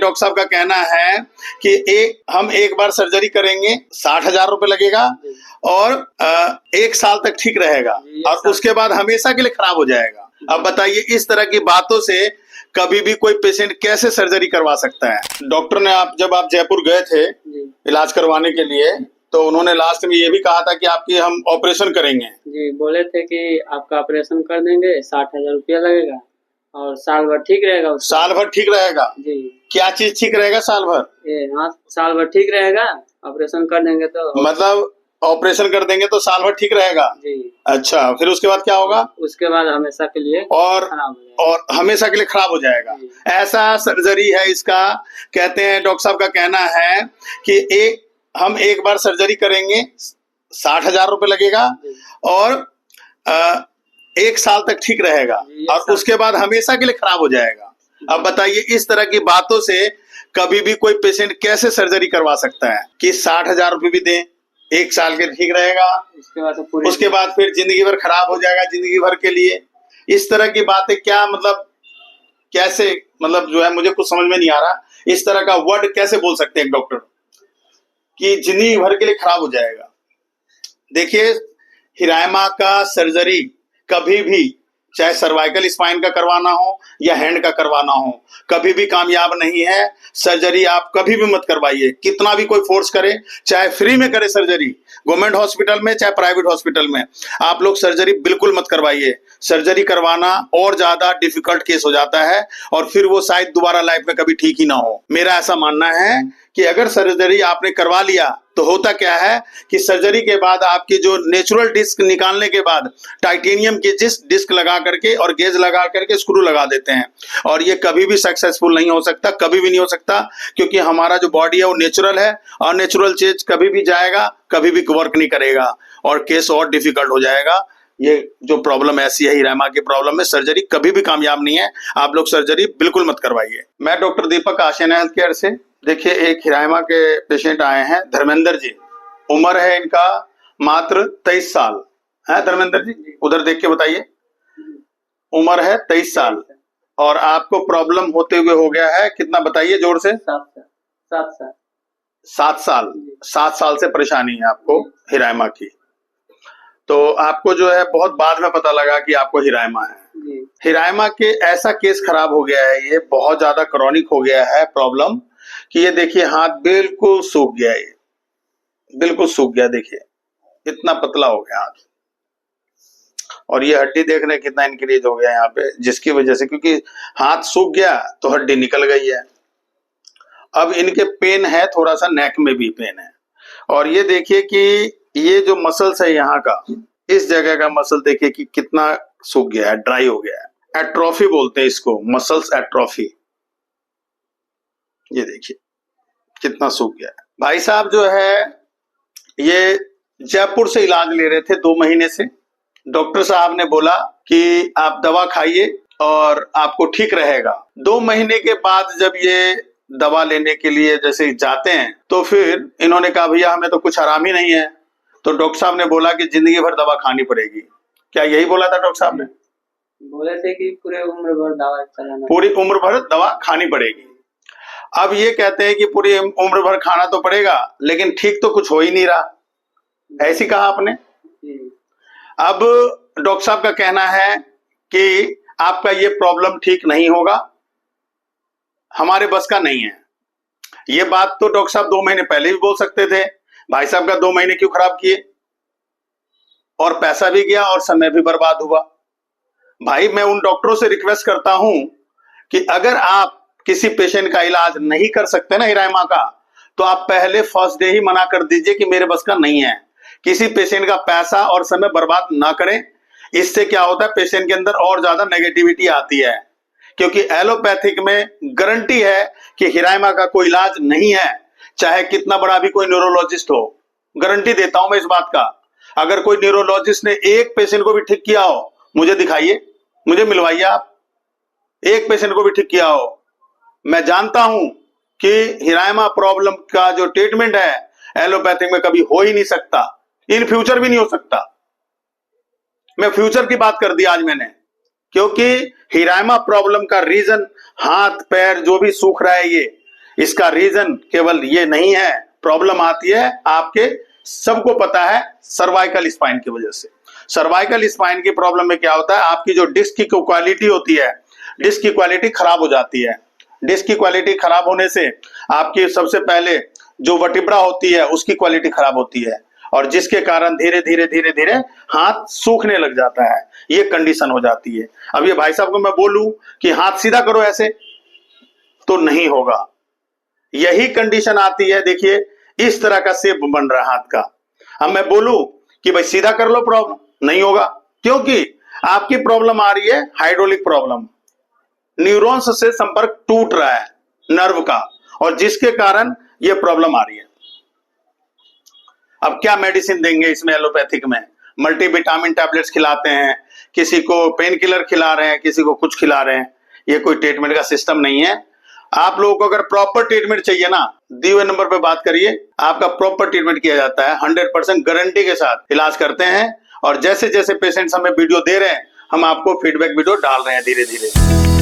Doctor साहब का कहना है कि हम एक बार सर्जरी करेंगे, 60,000 रुपए लगेगा और 1 साल तक ठीक रहेगा और उसके बाद हमेशा के लिए खराब हो जाएगा। अब बताइए, इस तरह की बातों से कभी भी कोई पेशेंट कैसे सर्जरी करवा सकता है? डॉक्टर ने जब आप जयपुर गए थे इलाज करवाने के लिए, तो उन्होंने लास्ट में ये भी कहा था कि आपकी हम ऑपरेशन करेंगे। जी, बोले थे कि आपका ऑपरेशन कर देंगे, 60,000 रुपया लगेगा और साल भर ठीक रहेगा। साल भर ठीक रहेगा जी। क्या चीज ठीक रहेगा साल भर? हाँ, साल भर ठीक रहेगा, ऑपरेशन कर देंगे तो। मतलब ऑपरेशन कर देंगे तो साल भर ठीक रहेगा जी। अच्छा, फिर उसके बाद क्या होगा? उसके बाद हमेशा के लिए और हमेशा के लिए खराब हो जाएगा। ऐसा सर्जरी है इसका। कहते हैं, डॉक्टर साहब का कहना है कि हम एक बार सर्जरी करेंगे, 60,000 रुपए लगेगा और 1 साल तक ठीक रहेगा और उसके बाद हमेशा के लिए खराब हो जाएगा। अब बताइए, इस तरह की बातों से कभी भी कोई पेशेंट कैसे सर्जरी करवा सकता है कि 60,000 रुपए भी दें, 1 साल के ठीक रहेगा, उसके बाद फिर जिंदगी भर खराब हो जाएगा, जिंदगी भर के लिए। इस तरह की बातें क्या मतलब, कैसे मतलब जो है, मुझे कुछ समझ में नहीं आ रहा। इस तरह का वर्ड कैसे बोल सकते हैं डॉक्टर कि जिंदगी भर के लिए खराब हो जाएगा? देखिए, हिरायमा का सर्जरी कभी भी, चाहे सर्वाइकल स्पाइन का करवाना हो या हैंड का करवाना हो, कभी भी कामयाब नहीं है। सर्जरी आप कभी भी मत करवाइए, कितना भी कोई फोर्स करे, चाहे फ्री में करे सर्जरी, गवर्नमेंट हॉस्पिटल में चाहे प्राइवेट हॉस्पिटल में, आप लोग सर्जरी बिल्कुल मत करवाइए। सर्जरी करवाना और ज्यादा डिफिकल्ट केस हो जाता है और फिर वो शायद दोबारा लाइफ में कभी ठीक ही ना हो। मेरा ऐसा मानना है कि अगर सर्जरी आपने करवा लिया तो होता क्या है कि सर्जरी के बाद आपकी जो नेचुरल डिस्क निकालने के बाद टाइटेनियम की डिस्क लगा करके और गेज लगा करके स्क्रू लगा देते हैं और ये कभी भी सक्सेसफुल नहीं हो सकता, कभी भी नहीं हो सकता, क्योंकि हमारा जो बॉडी है वो नेचुरल है और नेचुरल चीज कभी भी जाएगा, कभी भी वर्क नहीं करेगा और केस और डिफिकल्ट हो जाएगा। ये जो प्रॉब्लम ऐसी है, हिरायमा की प्रॉब्लम में सर्जरी कभी भी कामयाब नहीं है। आप लोग सर्जरी बिल्कुल मत करवाइए। मैं डॉक्टर दीपक, आशियाना हेल्थ केयर से। देखिए, एक हिरायमा के पेशेंट आए हैं, धर्मेंद्र जी। उम्र है इनका मात्र 23 साल है। धर्मेंद्र जी, उधर देख के बताइए। उम्र है 23 साल और आपको प्रॉब्लम होते हुए हो गया है कितना, बताइए जोर से। 7 साल से परेशानी है आपको हिरायमा की। तो आपको जो है बहुत बाद में पता लगा कि आपको हिरायमा है। हिरायमा के ऐसा केस खराब हो गया है, ये बहुत ज्यादा क्रॉनिक हो गया है प्रॉब्लम कि ये देखिए, हाथ बिल्कुल सूख गया, ये बिल्कुल सूख गया। देखिए, इतना पतला हो गया हाथ और ये हड्डी देख रहे हैं कितना इंक्रीज हो गया यहाँ पे, जिसकी वजह से, क्योंकि हाथ सूख गया तो हड्डी निकल गई है। अब इनके पेन है, थोड़ा सा नेक में भी पेन है और ये देखिए कि ये जो मसल्स है यहाँ का, इस जगह का मसल देखिए कि कितना सूख गया है, ड्राई हो गया है। एट्रोफी बोलते हैं इसको, मसल्स एट्रोफी। ये देखिए कितना सूख गया है। भाई साहब जो है ये जयपुर से इलाज ले रहे थे 2 महीने से। डॉक्टर साहब ने बोला कि आप दवा खाइए और आपको ठीक रहेगा। 2 महीने के बाद जब ये दवा लेने के लिए जैसे जाते हैं तो फिर इन्होंने कहा, भैया हमें तो कुछ आराम ही नहीं है। तो डॉक्टर साहब ने बोला कि जिंदगी भर दवा खानी पड़ेगी। क्या यही बोला था डॉक्टर साहब ने? बोले थे कि पूरे उम्र भर दवा चलाना, पूरी उम्र भर दवा खानी पड़ेगी। अब ये कहते हैं कि पूरी उम्र भर खाना तो पड़ेगा लेकिन ठीक तो कुछ हो ही नहीं रहा, ऐसी कहा आपने। अब डॉक्टर साहब का कहना है कि आपका ये प्रॉब्लम ठीक नहीं होगा, हमारे बस का नहीं है। ये बात तो डॉक्टर साहब 2 महीने पहले भी बोल सकते थे। भाई साहब का 2 महीने क्यों खराब किए? और पैसा भी गया और समय भी बर्बाद हुआ। भाई, मैं उन डॉक्टरों से रिक्वेस्ट करता हूं कि अगर आप किसी पेशेंट का इलाज नहीं कर सकते ना हिरायमा का, तो आप पहले फर्स्ट डे ही मना कर दीजिए कि मेरे बस का नहीं है। किसी पेशेंट का पैसा और समय बर्बाद ना करें। इससे क्या होता है, पेशेंट के अंदर और ज्यादा नेगेटिविटी आती है, क्योंकि एलोपैथिक में गारंटी है कि हिरायमा का कोई इलाज नहीं है, चाहे कितना बड़ा भी कोई न्यूरोलॉजिस्ट हो। गारंटी देता हूं मैं इस बात का। अगर कोई न्यूरोलॉजिस्ट ने एक पेशेंट को भी ठीक किया हो, मुझे दिखाइए, मुझे मिलवाइए आप। एक पेशेंट को भी ठीक किया हो। मैं जानता हूं कि हिरायमा प्रॉब्लम का जो ट्रीटमेंट है एलोपैथिक में कभी हो ही नहीं सकता, इन फ्यूचर भी नहीं हो सकता। मैं फ्यूचर की बात कर दी आज मैंने, क्योंकि हिरायमा प्रॉब्लम का रीजन हाथ पैर जो भी सूख रहा है, ये इसका रीजन केवल ये नहीं है, प्रॉब्लम आती है आपके, सबको पता है, सर्वाइकल स्पाइन की वजह से। सर्वाइकल स्पाइन की प्रॉब्लम में क्या होता है, आपकी जो डिस्क की क्वालिटी होती है, डिस्क की क्वालिटी खराब हो जाती है। डिस्क की क्वालिटी खराब होने से आपकी सबसे पहले जो वर्टिब्रा होती है उसकी क्वालिटी खराब होती है, और जिसके कारण धीरे धीरे धीरे धीरे हाथ सूखने लग जाता है, ये कंडीशन हो जाती है। अब ये भाई साहब को मैं बोलूं कि हाथ सीधा करो ऐसे, तो नहीं होगा। यही कंडीशन आती है, देखिए इस तरह का शेप बन रहा है हाथ का। अब मैं बोलूं कि भाई सीधा कर लो, प्रॉब्लम नहीं होगा, क्योंकि आपकी प्रॉब्लम आ रही है हाइड्रोलिक प्रॉब्लम, न्यूरॉन्स से संपर्क टूट रहा है नर्व का, और जिसके कारण यह प्रॉब्लम आ रही है। अब क्या मेडिसिन देंगे इसमें, एलोपैथिक में मल्टीविटामिन टैबलेट्स खिलाते हैं, किसी को पेन किलर खिला रहे हैं, किसी को कुछ खिला रहे हैं, ये कोई ट्रीटमेंट का सिस्टम नहीं है। आप लोगों को अगर प्रॉपर ट्रीटमेंट चाहिए ना, दिए हुए नंबर पे बात करिए, आपका प्रॉपर ट्रीटमेंट किया जाता है, 100% गारंटी के साथ इलाज करते हैं। और जैसे जैसे पेशेंट्स हमें वीडियो दे रहे हैं, हम आपको फीडबैक वीडियो डाल रहे हैं धीरे धीरे।